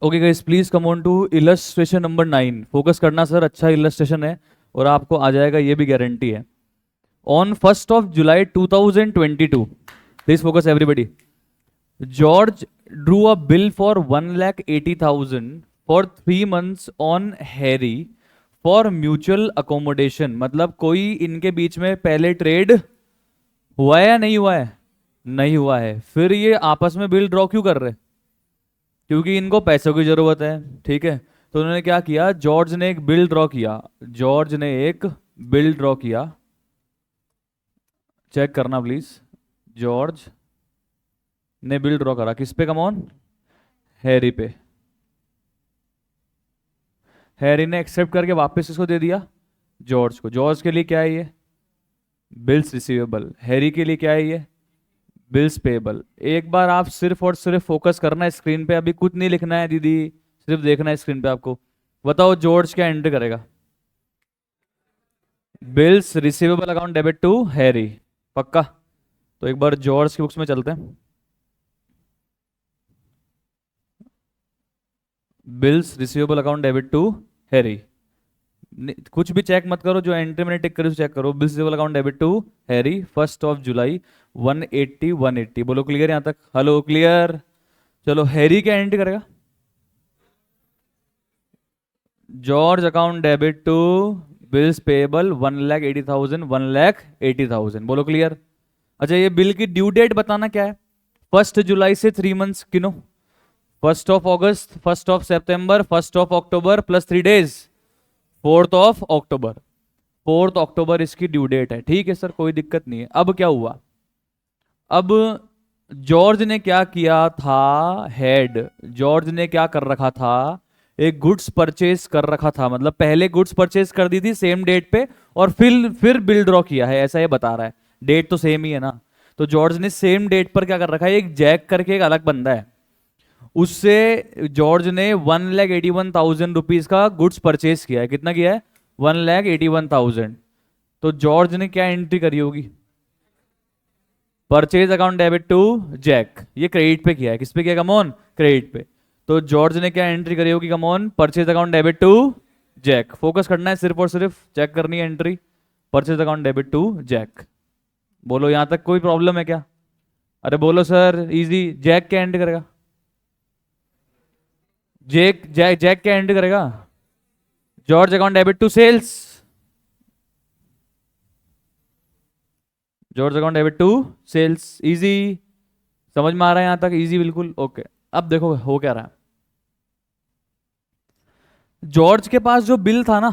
Okay guys, please come on to illustration number 9। Focus करना sir, अच्छा illustration है और आपको आ जाएगा, ये भी गारंटी है। On 1 July 2022, please focus everybody. George drew a bill for 1,80,000 for 3 months on Harry for mutual accommodation. मतलब कोई इनके बीच में पहले ट्रेड हुआ है या नहीं हुआ है? नहीं हुआ है। फिर ये आपस में बिल ड्रॉ क्यों कर रहे? क्योंकि इनको पैसों की जरूरत है। ठीक है, तो उन्होंने क्या किया, जॉर्ज ने एक बिल ड्रॉ किया। जॉर्ज ने एक बिल ड्रॉ किया, चेक करना प्लीज। जॉर्ज ने बिल ड्रॉ करा किस पे, कम ऑन, हैरी पे। हैरी ने एक्सेप्ट करके वापस इसको दे दिया जॉर्ज को। जॉर्ज के लिए क्या है ये? Bills receivable. हैरी के लिए क्या है ये? Bills payable. एक बार आप सिर्फ और सिर्फ फोकस करना है स्क्रीन पे, अभी कुछ नहीं लिखना है दीदी, सिर्फ देखना है स्क्रीन पे आपको। बताओ जॉर्ज क्या एंटर करेगा? Bills receivable account debit to Harry. पक्का? तो एक बार जॉर्ज की बुक्स में चलते हैं। Bills receivable account debit to Harry. कुछ भी चेक मत करो, जो एंट्री मैंने टिक करी चेक करो। Bills receivable account debit to Harry 1 July 180 180। बोलो क्लियर यहां तक? Hello clear? चलो हैरी क्या एंट्री करेगा? George account debit to bills payable 1,80,000 1,80,000। बोलो क्लियर? अच्छा, ये बिल की ड्यू डेट बताना क्या है? 1 जुलाई से 3 months गिनो। 1 August, 1 September, 1 October plus 3 days, 4 October। 4 October इसकी ड्यू डेट है। ठीक है सर, कोई दिक्कत नहीं है। अब क्या हुआ? अब जॉर्ज ने क्या किया था? हेड जॉर्ज ने क्या कर रखा था? एक गुड्स परचेज कर रखा था, मतलब पहले गुड्स परचेज कर दी थी सेम डेट पे, और फिर बिल ड्रॉ किया है, ऐसा ये बता रहा है। डेट तो सेम ही है ना। तो जॉर्ज ने सेम डेट पर क्या कर रखा है, एक जैक करके एक अलग बंदा है, उससे जॉर्ज ने 1,81,000 रुपीज का गुड्स परचेज किया है। कितना किया है? 1,81,000। तो जॉर्ज ने क्या एंट्री करी होगी? Purchase account debit to Jack. ये क्रेडिट पे किया है। किस पे किया कमॉन? क्रेडिट पे। तो जॉर्ज ने क्या एंट्री करी होगी come on? Purchase account debit to Jack. Focus करना है सिर्फ और सिर्फ, चेक करनी है entry. Purchase account debit to Jack. बोलो यहां तक कोई प्रॉब्लम है क्या? अरे बोलो सर, इजी। जैक क्या एंट्री करेगा? जैक जैक जैक क्या एंट्री करेगा? George account debit to sales. George account debit to sales. Easy. समझ में आ रहा है यहां तक? इजी बिल्कुल। ओके। अब देखो हो क्या रहा है। जॉर्ज के पास जो बिल था ना,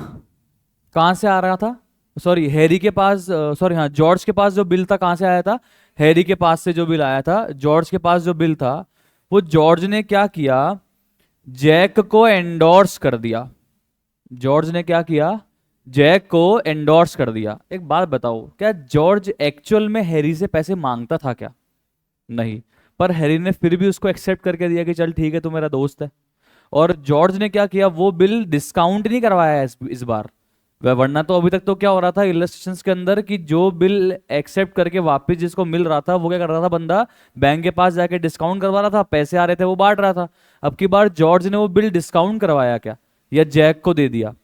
कहां से आ रहा था? सॉरी, हैरी के पास, सॉरी हाँ, जॉर्ज के पास जो बिल था कहां से आया था? हैरी के पास से जो बिल आया था। जॉर्ज के पास जो बिल था, वो जॉर्ज ने क्या किया, जैक को एंडोर्स कर दिया। जॉर्ज ने क्या किया? जैक को एंडोर्स कर दिया। एक बात बताओ, क्या जॉर्ज एक्चुअल में हैरी से पैसे मांगता था क्या? नहीं। पर हैरी ने फिर भी उसको एक्सेप्ट करके दिया कि चल ठीक है, तू मेरा दोस्त है। और जॉर्ज ने क्या किया, वो बिल डिस्काउंट नहीं करवाया है इस बार। वरना तो अभी तक तो क्या हो रहा था इलस्ट्रेशंस के अंदर, कि जो बिल एक्सेप्ट करके वापस जिसको मिल रहा था, वो क्या कर रहा था बंदा, बैंक के पास जाके डिस्काउंट करवा रहा था, पैसे आ रहे थे वो बांट रहा था। अब की बार जॉर्ज ने वो बिल डिस्काउंट करवाया क्या, या जैक को दे दिया?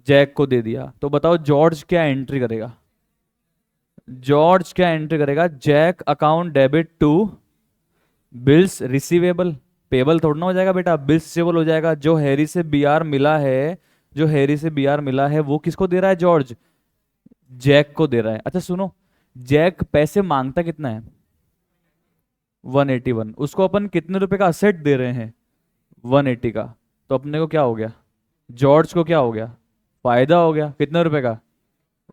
जैक को दे दिया। तो बताओ जॉर्ज क्या एंट्री करेगा? जॉर्ज क्या एंट्री करेगा? Jack account debit to bills receivable. Payable थोड़ा ना हो जाएगा बेटा, बिल्स रिसीवेबल हो जाएगा। जो हैरी से बीआर मिला है, जो हैरी से बीआर मिला है, वो किसको दे रहा है जॉर्ज? जैक को दे रहा है। अच्छा सुनो, जैक पैसे मांगता कितना है? 181। उसको अपन कितने रुपए का असेट दे रहे हैं? 180 का। तो अपने को क्या हो गया? जॉर्ज को क्या हो गया? फायदा हो गया। कितने रुपए का?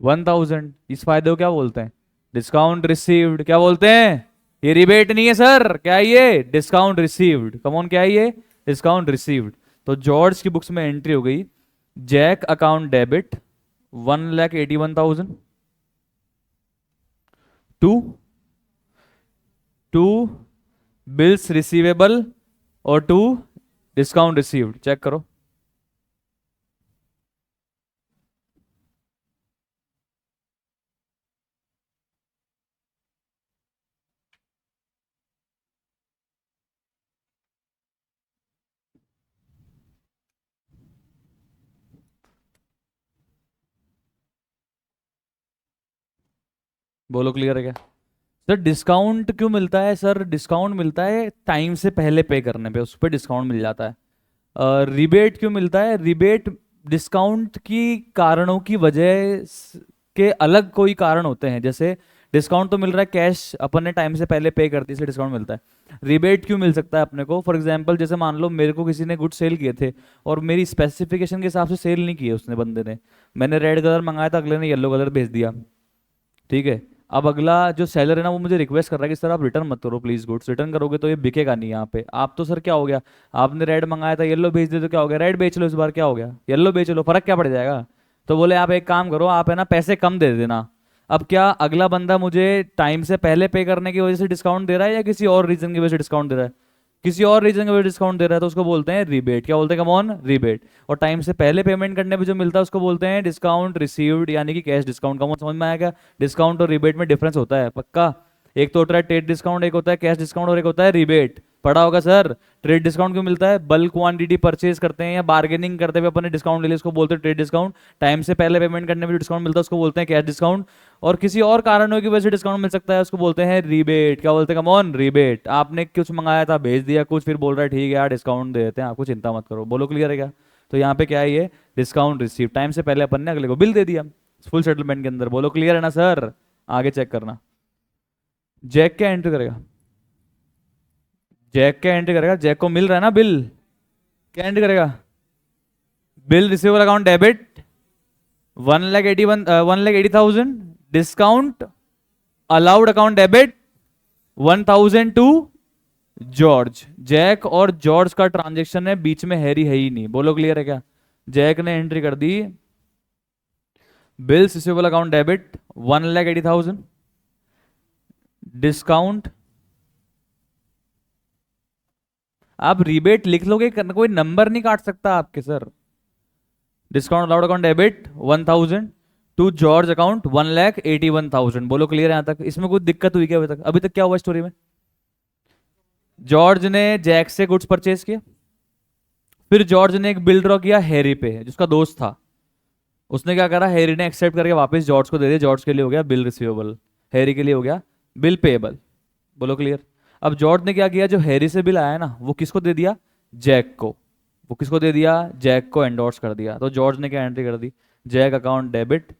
1,000। इस फायदे को क्या बोलते हैं? Discount received. क्या बोलते हैं? ये रिबेट नहीं है सर, क्या है ये? Discount received. कमॉन, क्या है ये? Discount received. तो जॉर्ज की बुक्स में एंट्री हो गई, Jack account debit 1,81,000 to to bills receivable और टू डिस्काउंट रिसीव्ड। चेक करो। बोलो क्लियर है क्या? सर डिस्काउंट क्यों मिलता है? सर डिस्काउंट मिलता है टाइम से पहले पे करने पे, उस पर डिस्काउंट मिल जाता है। रिबेट क्यों मिलता है? रिबेट डिस्काउंट की कारणों की वजह के अलग कोई कारण होते हैं। जैसे डिस्काउंट तो मिल रहा है, कैश अपन ने टाइम से पहले पे कर दी इसलिए डिस्काउंट मिलता है। रिबेट क्यों मिल सकता है अपने को? फॉर एग्जांपल जैसे मान लो मेरे को किसी ने गुड सेल किए थे और मेरी स्पेसिफिकेशन के हिसाब से सेल नहीं किए उसने, बंदे ने। मैंने रेड कलर मंगाया था, अगले ने येलो कलर भेज दिया। ठीक है। अब अगला जो सेलर है ना, वो मुझे रिक्वेस्ट कर रहा है कि सर आप रिटर्न मत करो प्लीज, गुड्स रिटर्न करोगे तो ये बिकेगा नहीं यहाँ पे। आप तो सर क्या हो गया, आपने रेड मंगाया था येलो भेज दिया तो क्या हो गया, रेड बेच लो इस बार, क्या हो गया, येलो बेच लो, फर्क क्या पड़ जाएगा? तो बोले आप एक काम करो, आप है ना पैसे कम दे देना। अब क्या अगला बंदा मुझे टाइम से पहले पे करने की वजह से डिस्काउंट दे रहा है या किसी और रीजन की वजह से डिस्काउंट दे रहा है? किसी और रीजन की वजह से डिस्काउंट दे रहा है तो उसको बोलते हैं रिबेट। क्या बोलते हैं? Come on, rebate. और टाइम से पहले पेमेंट करने पे जो मिलता है उसको बोलते हैं डिस्काउंट रिसीव्ड, यानी कि कैश डिस्काउंट। कम ऑन, समझ में आया क्या? डिस्काउंट और रिबेट में डिफरेंस होता है पक्का। एक तो होता है ट्रेड डिस्काउंट, एक होता है कैश डिस्काउंट, और एक होता है रिबेट। पढ़ा होगा सर। ट्रेड डिस्काउंट क्यों मिलता है? बल्क क्वांटिटी परचेज करते हैं या बार्गेनिंग करते हुए अपन ने डिस्काउंट ले लिया, उसको बोलते हैं ट्रेड डिस्काउंट। टाइम से पहले पेमेंट करने पे जो डिस्काउंट मिलता है उसको बोलते हैं कैश डिस्काउंट। और किसी और कारणों की वजह से डिस्काउंट मिल सकता है, उसको बोलते हैं रिबेट। क्या बोलते हैं? Come on, rebate. आपने कुछ मंगाया था, भेज दिया कुछ, फिर बोल रहा है ठीक है यार डिस्काउंट दे देते हैं आपको, चिंता मत करो। बोलो क्लियर है क्या? तो यहाँ पे क्या है, ये डिस्काउंट रिसीव, टाइम से पहले अपन ने अगले को बिल दे दिया फुल सेटलमेंट के अंदर। बोलो क्लियर है ना सर? आगे चेक करना। जैक क्या एंटर करेगा? जैक क्या एंट्री करेगा? जैक को मिल रहा है ना बिल, क्या एंट्री करेगा? Bill receivable account debit 1,80,000। Discount allowed account debit 1,000 to George. Jack और जॉर्ज का ट्रांजेक्शन है, बीच में हैरी है ही नहीं। बोलो क्लियर है क्या? जैक ने एंट्री कर दी bills receivable account debit 1,80,000। Discount, आप रिबेट लिख लोगे, कोई नंबर नहीं काट सकता आपके sir. Discount allowed account debit 1,000 to George account 1,81,000। बोलो क्लियर है यहाँ तक? इसमें कोई दिक्कत हुई क्या अभी तक? अभी तक क्या हुआ स्टोरी में? जॉर्ज ने जैक से गुड्स परचेज किया, फिर जॉर्ज ने एक बिल ड्रॉ किया हैरी पे, जिसका दोस्त था। उसने क्या करा, हैरी ने एक्सेप्ट करके वापस जॉर्ज को दे दिया। जॉर्ज के लिए हो गया बिल रिसीवेबल, हैरी के लिए हो गया बिल पेएबल। बोलो क्लियर? अब जॉर्ज ने क्या किया, जो हैरी से बिल आया है ना, वो किसको दे दिया? जैक को। वो किसको दे दिया? जैक को एंडोर्स कर दिया। तो जॉर्ज ने क्या एंट्री कर दी? Jack account debit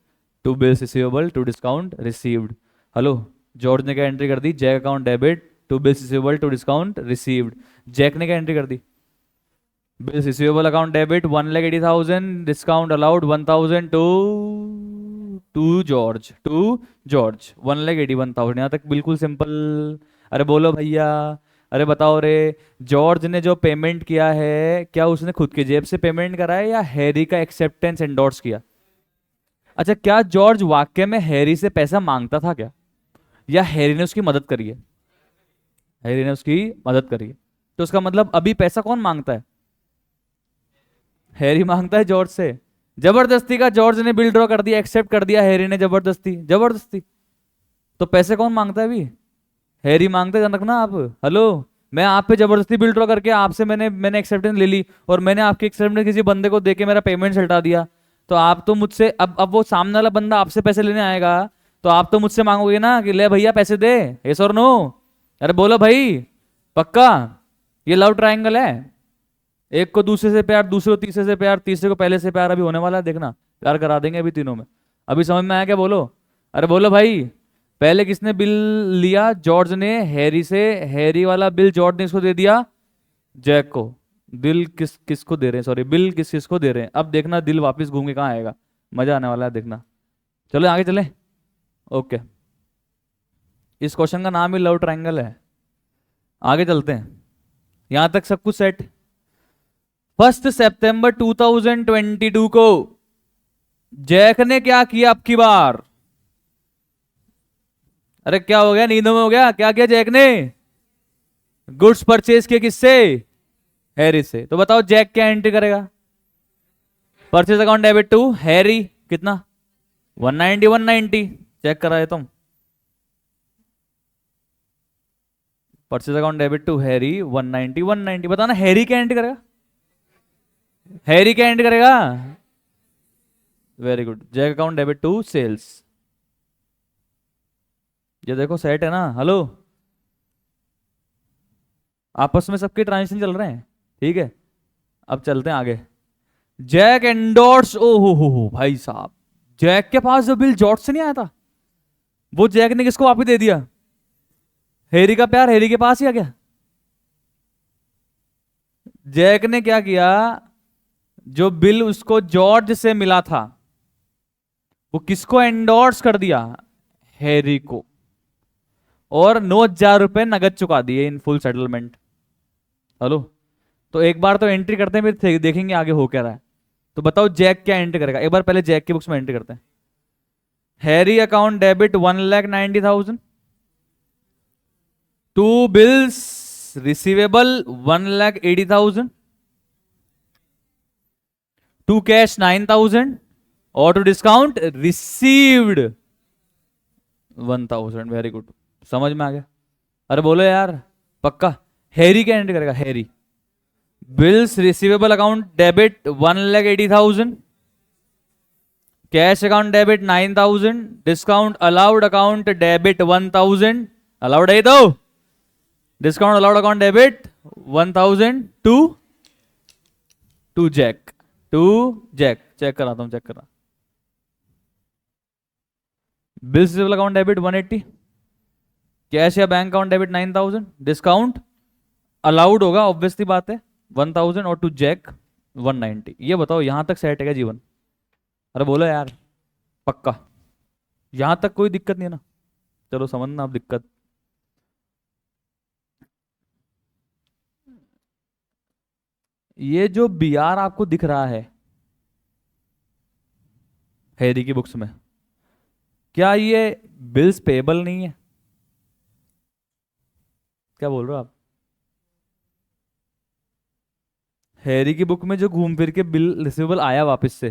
to bills receivable to discount received. Hello, George ने क्या एंट्री कर दी? Jack account debit to bills receivable to discount received. Jack ने क्या एंट्री कर दी? Bills receivable account debit 1,80,000, discount allowed 1,000 to George 1,81,000। यहाँ तक बिल्कुल सिंपल। अरे बोलो भैया, अरे बताओ रे। जॉर्ज ने जो पेमेंट किया है, क्या उसने खुद की जेब से पेमेंट करा है या हैरी का एक्सेप्टेंस एंडोर्स किया? अच्छा, क्या जॉर्ज वाकई में हैरी से पैसा मांगता था क्या, या हैरी ने उसकी मदद करी है? हैरी ने उसकी मदद करी है। तो उसका मतलब अभी पैसा कौन मांगता है? हैरी मांगता है जॉर्ज से। जबरदस्ती का जॉर्ज ने बिल ड्रॉ कर दिया, एक्सेप्ट कर दिया हैरी ने, जबरदस्ती जबरदस्ती। तो पैसे कौन मांगता है अभी? हैरी मांगते, ध्यान रखना आप। हेलो, मैं आप पे जबरदस्ती बिल ड्रॉ करके आपसे मैंने मैंने एक्सेप्टेंस ले ली, और मैंने आपकी एक्सेप्टेंस किसी बंदे को देके मेरा पेमेंट हटा दिया। तो आप तो मुझसे, अब वो सामने वाला बंदा आपसे पैसे लेने आएगा, तो आप तो मुझसे मांगोगे ना कि ले भैया पैसे दे, यस और नो? अरे बोलो भाई, पक्का? ये लव ट्रायंगल है। एक को दूसरे से प्यार, दूसरे को तीसरे से प्यार, तीसरे को पहले से प्यार। अभी होने वाला है, देखना, प्यार करा देंगे अभी तीनों में। अभी समझ में आया क्या? बोलो। अरे बोलो भाई। पहले किसने बिल लिया? जॉर्ज ने हैरी से। हैरी वाला बिल जॉर्ज ने इसको दे दिया, जैक को। दिल किसको दे रहे हैं, सॉरी, बिल किसको दे रहे हैं? अब देखना दिल वापस घूम के कहाँ आएगा, मजा आने वाला है, देखना। चलो आगे चले। ओके, इस क्वेश्चन का नाम ही लव ट्रायंगल है। आगे चलते हैं। यहां तक सब कुछ सेट। 1 सितंबर 2022 को जैक ने क्या किया अब की बार? अरे क्या हो गया, नींदों में हो गया? क्या किया जैक ने? गुड्स परचेज किए, किससे? हैरी से। तो बताओ जैक क्या एंट्री करेगा? Purchase account debit to Harry, कितना? 190 चेक करा देता हूं। Purchase account debit to Harry 190। बताना हैरी क्या एंट्री करेगा? हैरी क्या एंट्री करेगा? Very good. Jack account debit to sales. ये देखो सेट है ना, हेलो, आपस में सबके ट्रांजेक्शन चल रहे हैं, ठीक है। अब चलते हैं आगे। जैक एंडोर्स, ओ हो भाई साहब, जैक के पास जो बिल जॉर्ज से नहीं आया था, वो जैक ने किसको वापस दे दिया? हैरी का प्यार हैरी के पास ही आ गया। जैक ने क्या किया, जो बिल उसको जॉर्ज से मिला था वो किसको एंडोर्स कर दिया? हैरी को। और 9,000 रुपए नगद चुका दिए इन फुल सेटलमेंट। हेलो, तो एक बार तो एंट्री करते हैं, फिर देखेंगे आगे हो क्या रहा है। तो बताओ जैक क्या एंट्री करेगा, एक बार पहले जैक की बुक्स में एंट्री करते हैं। Harry account debit 1,90,000, to bills receivable 1,80,000, to cash 9,000 और to discount received 1,000। Very good, समझ में आ गया? अरे बोलो यार, पक्का? हैरी क्या एंट्री करेगा? Harry bills receivable account debit 1,80,000, cash account debit 9,000, discount allowed account debit 1,000। Allowed है तो discount allowed account debit 1,000 to Jack, check कराता हूं, चेक करा। Bills receivable account debit 180, cash या bank account debit 9,000, discount allowed होगा obviously बात है 1,000 और टू जैक 190। ये बताओ यहां तक सेट है क्या जीवन? अरे बोलो यार, पक्का? यहां तक कोई दिक्कत नहीं है ना? चलो समझना आप दिक्कत। ये जो बी आर आपको दिख रहा है हैरी की बुक्स में, क्या ये बिल्स पेबल नहीं है? क्या बोल रहे हो आप? हैरी की बुक में जो घूम फिर के बिल रिसीवेबल आया वापस से,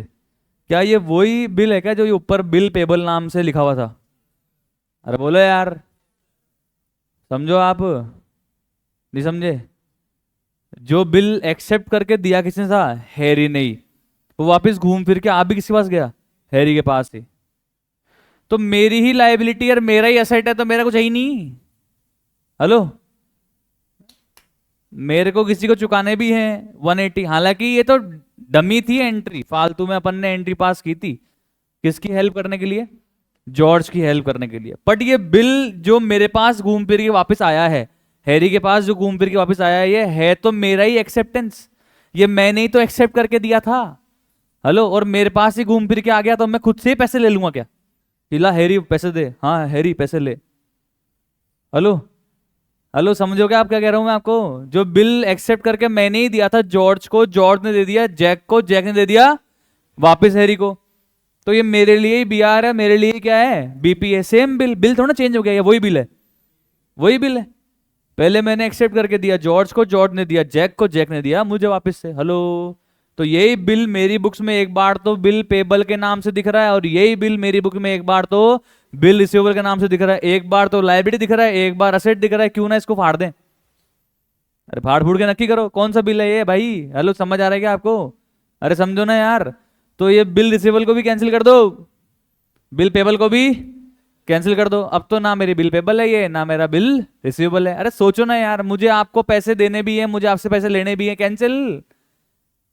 क्या ये वही बिल है क्या जो ये ऊपर बिल पेबल नाम से लिखा हुआ था? अरे बोलो यार, समझो आप, नहीं समझे? जो बिल एक्सेप्ट करके दिया किसने था? हैरी ने ही। वो वापस घूम फिर के आ भी किसके पास गया? हैरी के पास ही। तो मेरी ही लाइबिलिटी और मेरा ही एसेट है, तो मेरा कुछ है ही नहीं। हेलो, मेरे को किसी को चुकाने भी हैं 180। हालांकि ये तो डमी थी एंट्री, फालतू में अपन ने एंट्री पास की थी। किसकी हेल्प करने के लिए? जॉर्ज की हेल्प करने के लिए। बट ये बिल जो मेरे पास घूम फिर के वापस आया है, हैरी के पास जो घूम फिर के वापस आया है, ये है तो मेरा ही एक्सेप्टेंस। ये मैंने ही तो एक्सेप्ट करके दिया था। हेलो, और मेरे पास ही घूम फिर के आ गया, तो मैं खुद से ही पैसे ले लूंगा क्या? हिला हैरी पैसे दे, हाँ हैरी पैसे ले। हेलो, हेलो, समझोगे आप क्या कह रहा हूं मैं आपको? जो बिल एक्सेप्ट करके मैंने ही दिया था जॉर्ज को, जॉर्ज ने दे दिया जैक को, जैक ने दे दिया वापस हैरी को। तो ये मेरे लिए ही बी आर है, मेरे लिए क्या है? बीपी है। सेम बिल, बिल थोड़ा चेंज हो गया, ये वही बिल है, वही बिल है। पहले मैंने एक्सेप्ट करके दिया जॉर्ज को, जॉर्ज ने दिया जैक को, जैक ने दिया मुझे वापस से। हेलो, तो यही बिल मेरी बुक्स में एक बार तो बिल पेबल के नाम से दिख रहा है, और यही बिल मेरी बुक में एक बार तो बिल रिसीवेबल के नाम से दिख रहा है, एक बार तो लाइबिलिटी दिख रहा है, एक बार असेट दिख रहा है। क्यों ना इसको फाड़ दें? अरे फाड़ फूड़ के नक्की करो कौन सा बिल है ये भाई। हेलो, समझ आ रहा है क्या आपको? अरे समझो ना यार। तो ये बिल रिसीवेबल को भी कैंसिल कर दो, बिल पेबल को भी कैंसिल कर दो। अब तो ना मेरी बिल पेबल है ये, ना मेरा बिल रिसीवेबल है। अरे सोचो ना यार, मुझे आपको पैसे देने भी है, मुझे आपसे पैसे लेने भी है। Cancel,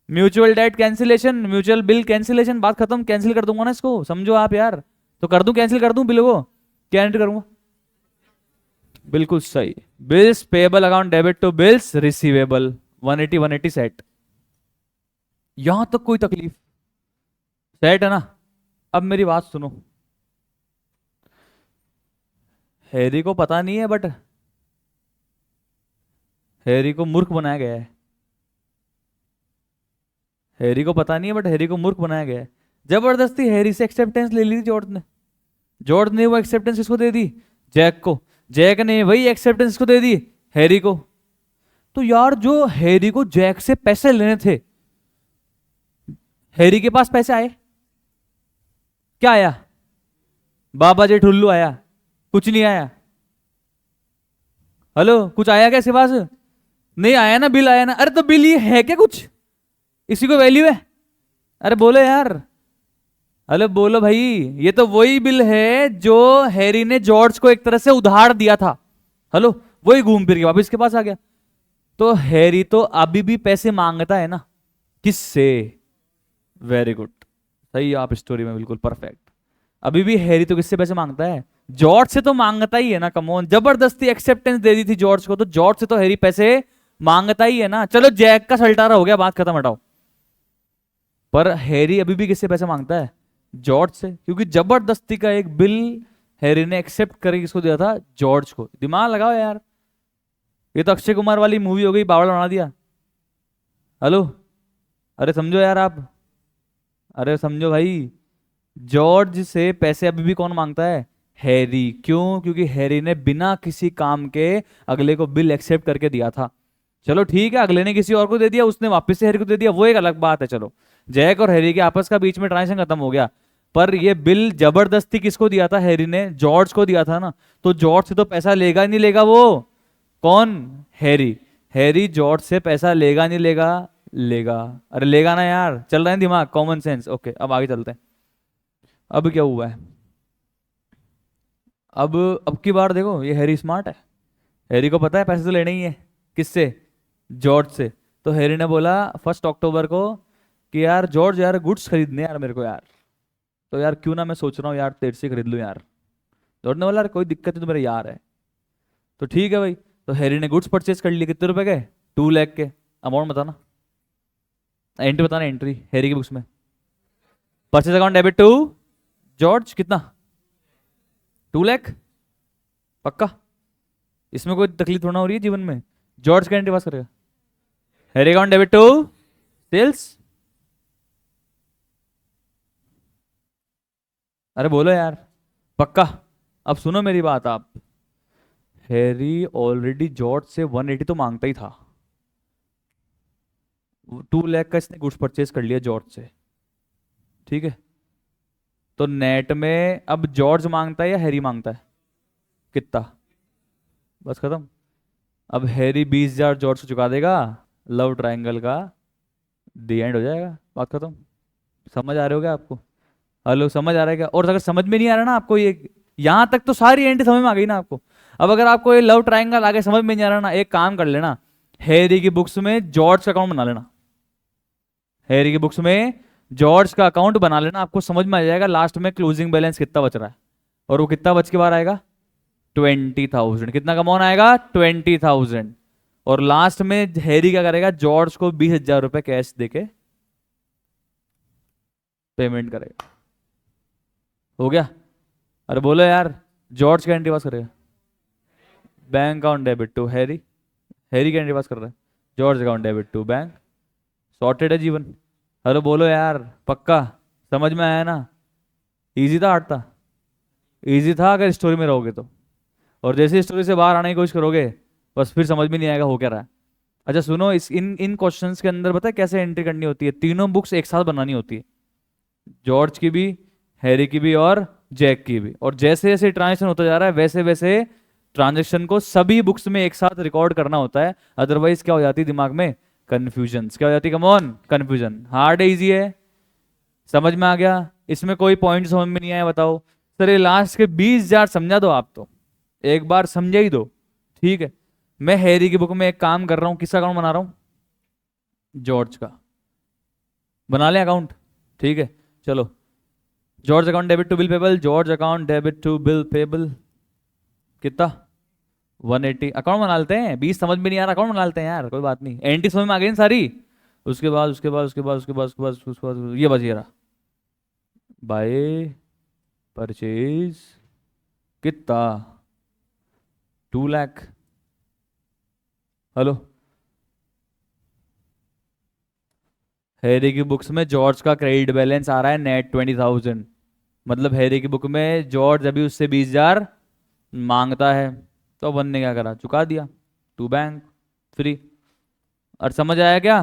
mutual date cancellation, mutual bill cancellation, बात खत्म। कैंसिल कर दूंगा ना इसको, समझो आप यार। तो कर दूं, कैंसिल कर दूं बिल को, क्या एंटर करूंगा? बिल्कुल सही, bills payable account debit to bills receivable 180 180 set. यहां तक कोई तकलीफ? सेट है ना? अब मेरी बात सुनो। हैरी को पता नहीं है, बट हैरी को मूर्ख बनाया गया है। हैरी को पता नहीं है, बट हैरी को मूर्ख बनाया गया है। जबरदस्ती हैरी से एक्सेप्टेंस ले ली थी जॉर्ज ने। जॉर्ज ने वो एक्सेप्टेंस किसको दे दी? जैक को। जैक ने वही एक्सेप्टेंस किसको दे दी? हैरी को। तो यार जो हैरी को जैक से पैसे लेने थे, हैरी के पास पैसे आए? क्या आया? बाबा जी ठुल्लू आया? कुछ नहीं आया। हेलो, कुछ आया क्या इसके पास? नहीं आया ना, बिल आया ना। अरे तो बिल ये है क्या कुछ? इसी को वैल्यू है? अरे बोले यार, अरे बोलो भाई, ये तो वही बिल है जो हैरी ने जॉर्ज को एक तरह से उधार दिया था। हेलो, वही घूम फिर के वापस इसके पास आ गया। तो हैरी तो अभी भी पैसे मांगता है ना, किससे? वेरी गुड, सही है आप स्टोरी में बिल्कुल परफेक्ट। अभी भी हैरी तो किससे पैसे मांगता है? जॉर्ज से तो मांगता ही है ना, कमोन, जबरदस्ती एक्सेप्टेंस दे दी थी जॉर्ज को, तो जॉर्ज से तो हैरी पैसे मांगता ही है ना। चलो जैक का सल्टारा हो गया, बात खत्म, हटाओ। पर हैरी अभी भी किससे पैसे मांगता है? जॉर्ज से, क्योंकि जबरदस्ती का एक बिल हैरी ने एक्सेप्ट करके किसको दिया था? जॉर्ज को। दिमाग लगाओ यार, ये तो अक्षय कुमार वाली मूवी हो गई, बावड़ा बना दिया। हेलो, अरे समझो यार आप, अरे समझो भाई। जॉर्ज से पैसे अभी भी कौन मांगता है? हैरी। क्यों? क्योंकि हैरी ने बिना किसी काम के अगले को बिल एक्सेप्ट करके दिया था। चलो ठीक है, अगले ने किसी और को दे दिया, उसने वापस से हैरी को दे दिया, वो एक अलग बात है। चलो, जैक और हैरी के आपस का बीच में ट्रांजेक्शन खत्म हो गया। पर ये बिल जबरदस्ती किसको दिया था? हैरी ने जॉर्ज को दिया था ना। तो जॉर्ज से तो पैसा लेगा ही नहीं लेगा वो। कौन? हैरी। हैरी जॉर्ज से पैसा लेगा नहीं लेगा? लेगा। अरे लेगा ना यार, चल रहा है दिमाग, कॉमन सेंस। ओके, अब आगे चलते हैं। अब क्या हुआ है? अब की बार देखो, ये हैरी स्मार्ट है। हैरी को पता है पैसे तो लेने ही है। किससे? जॉर्ज से। तो हैरी ने बोला 1 अक्टूबर को कि यार जॉर्ज, यार गुड्स खरीदने यार मेरे को यार, तो यार क्यों ना मैं सोच रहा हूँ यार तेरे से खरीद लूँ यार। जॉर्ज ने बोला यार कोई दिक्कत नहीं, तो मेरा यार है। तो ठीक है भाई। तो हैरी ने गुड्स परचेज कर लिए, कितने रुपए के? 2 लाख के। अमाउंट बताना, एंट्री बताना, एंट्री हैरी की बुक्स में। Purchase account debit to George, कितना? 2 लाख। पक्का? इसमें कोई तकलीफ थोड़ा हो रही है जीवन में? जॉर्ज का एंट्री पास करेगा। Harry account debit to sales. अरे बोलो यार, पक्का? अब सुनो मेरी बात आप। हैरी ऑलरेडी जॉर्ज से 180 तो मांगता ही था। 2 लाख का इसने गुड्स परचेज कर लिया जॉर्ज से, ठीक है? तो नेट में अब जॉर्ज मांगता है या हैरी मांगता है? कितना? बस खत्म। अब हैरी 20,000 जॉर्ज को चुका देगा, लव ट्रायंगल का दी एंड हो जाएगा, बात खत्म। समझ आ रहे हो क्या आपको? हेलो, समझ आ रहा है क्या? और अगर समझ में नहीं आ रहा ना आपको ये, यहां तक तो सारी एंट्री समझ में आ गई ना आपको। अब अगर आपको ये लव ट्रायंगल आगे समझ में नहीं आ रहा ना, एक काम कर लेना, हैरी की बुक्स में जॉर्ज का अकाउंट बना लेना। हैरी की बुक्स में जॉर्ज का अकाउंट बना लेना, आपको समझ में आ जाएगा लास्ट में क्लोजिंग बैलेंस कितना बच रहा है। और वो कितना बच के बाहर आएगा? 20,000। कितना कमाउन आएगा? 20,000। और लास्ट में हैरी क्या करेगा? जॉर्ज को 20,000 रुपए कैश देके पेमेंट करेगा। हो गया? अरे बोलो यार, जॉर्ज का एंट्री पास करेगा। Bank account debit to Harry, Harry का एंट्री पास कर रहा है। George account debit to bank, sorted है जीवन। अरे बोलो यार, पक्का? समझ में आया ना? इजी था, हार्ड था? इजी था अगर स्टोरी में रहोगे तो। और जैसे स्टोरी से बाहर आने की कोशिश करोगे, बस फिर समझ में नहीं आएगा हो क्या रहा है। अच्छा सुनो, इस इन इन क्वेश्चंस के अंदर पता है कैसे एंट्री करनी होती है? तीनों बुक्स एक साथ बनानी होती है, जॉर्ज की भी, हैरी की भी और जैक की भी। और जैसे जैसे ट्रांजेक्शन होता जा रहा है वैसे वैसे ट्रांजेक्शन को सभी बुक्स में एक साथ रिकॉर्ड करना होता है, अदरवाइज क्या हो जाती है दिमाग में? कंफ्यूजन। क्या हो जाती है? Come on, confusion. हार्ड है, इजी है? समझ में आ गया? इसमें कोई पॉइंट समझ में नहीं आया बताओ? सर ये लास्ट के 20,000 समझा दो आप तो, एक बार समझा ही दो, ठीक है? मैं हैरी की बुक में एक काम कर रहा हूं, किसका अकाउंट बना रहा हूं? जॉर्ज का। बना ले अकाउंट, ठीक है? चलो, George account debit to bill payable, George account debit to bill payable, कितना? 180। अकाउंट बना लेते हैं, 20 समझ में नहीं आ रहा, अकाउंट बना लेते हैं यार, कोई बात नहीं। एंट्री समझ में आ गई ना सारी? उसके बाद उसके बाद उसके बाद उसके बाद उसके बाद उसके बाद ये बच गया, बाय परचेज, कितना? 2 लाख। हेलो, हैरी की बुक्स में जॉर्ज का क्रेडिट बैलेंस आ रहा है नेट 20,000। मतलब हैरी की बुक में जॉर्ज अभी उससे 20,000 मांगता है, तो वन ने क्या करा? चुका दिया टू बैंक, फ्री। और समझ आया क्या?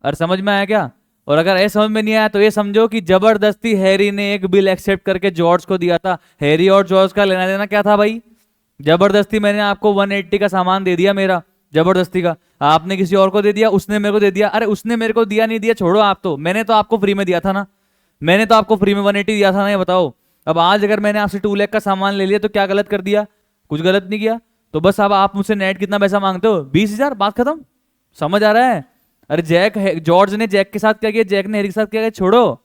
और समझ में आया क्या? और अगर ऐसा समझ में नहीं आया तो ये समझो कि जबरदस्ती हैरी ने एक बिल एक्सेप्ट करके जॉर्ज को दिया था। हैरी और जॉर्ज का लेना देना क्या था भाई? जबरदस्ती मैंने आपको 180 का सामान दे दिया मेरा, जबरदस्ती का। आपने किसी और को दे दिया, उसने मेरे को दे दिया। अरे उसने मेरे को दिया नहीं दिया छोड़ो, आप तो, मैंने तो आपको फ्री में दिया था ना। मैंने तो आपको फ्री में 180 दिया था ना, ये बताओ। अब आज अगर मैंने आपसे 2 लाख का सामान ले लिया तो क्या गलत कर दिया? कुछ गलत नहीं किया। तो बस अब आप मुझसे नेट कितना पैसा मांगते हो? 20,000, बात खत्म। समझ आ रहा है? अरे जॉर्ज ने जैक के साथ क्या किया, जैक ने हैरी के साथ क्या किया, छोड़ो।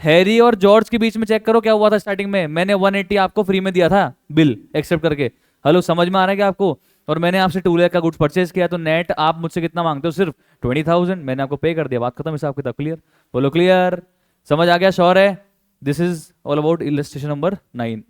हैरी और जॉर्ज के बीच में चेक करो क्या हुआ था स्टार्टिंग में। मैंने 180 आपको फ्री में दिया था, बिल एक्सेप्ट करके। हेलो, समझ में आ रहा है क्या आपको? और मैंने आपसे 2 लाख का गुड्स परचेज किया, तो नेट आप मुझसे कितना मांगते हो? सिर्फ 20,000। मैंने आपको पे कर दिया, बात खत्म, हिसाब किताब क्लियर। बोलो क्लियर। समझ आ गया? श्योर है? This is all about illustration number 9।